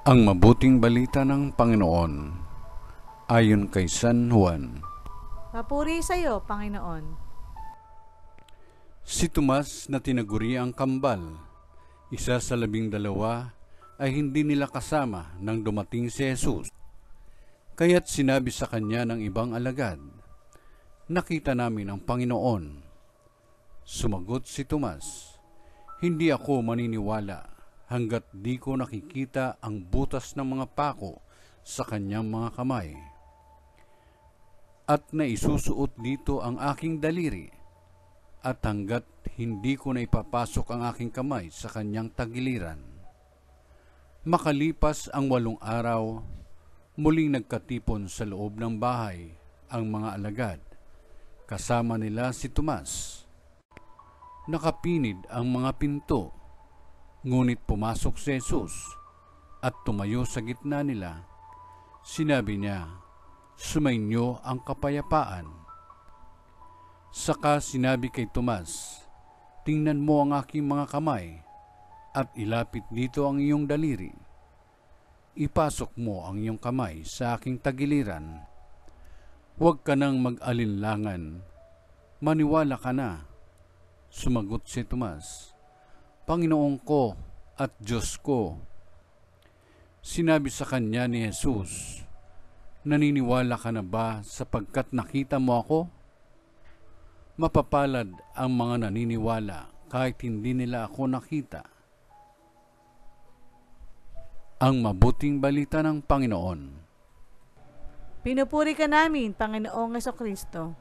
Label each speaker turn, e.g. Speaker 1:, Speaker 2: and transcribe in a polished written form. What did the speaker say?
Speaker 1: Ang mabuting balita ng Panginoon ayon kay San Juan.
Speaker 2: Papuri sa iyo, Panginoon.
Speaker 1: Si Tomas na tinaguri ang kambal, isa sa 12, ay hindi nila kasama nang dumating si Jesus. Kaya't sinabi sa kanya ng ibang alagad, "Nakita namin ang Panginoon." Sumagot si Tomas, "Hindi ako maniniwala hanggat di ko nakikita ang butas ng mga pako sa kanyang mga kamay, at naisusuot dito ang aking daliri, at hanggat hindi ko na ipapasok ang aking kamay sa kanyang tagiliran." Makalipas ang 8 araw, muling nagkatipon sa loob ng bahay ang mga alagad, kasama nila si Tomas. Nakapinid ang mga pinto, ngunit pumasok si Jesus at tumayo sa gitna nila. Sinabi niya, "Sumainyo ang kapayapaan." Saka sinabi kay Tomas, "Tingnan mo ang aking mga kamay, at ilapit dito ang iyong daliri. Ipasok mo ang iyong kamay sa aking tagiliran. Huwag ka nang mag-alinlangan, maniwala ka na." Sumagot si Tomas, "Panginoon ko at Diyos ko." Sinabi sa kanya ni Jesus, "Naniniwala ka na ba sapagkat nakita mo ako? Mapapalad ang mga naniniwala kahit hindi nila ako nakita." Ang mabuting balita ng Panginoon.
Speaker 2: Pinupuri ka namin, Panginoong Jesucristo.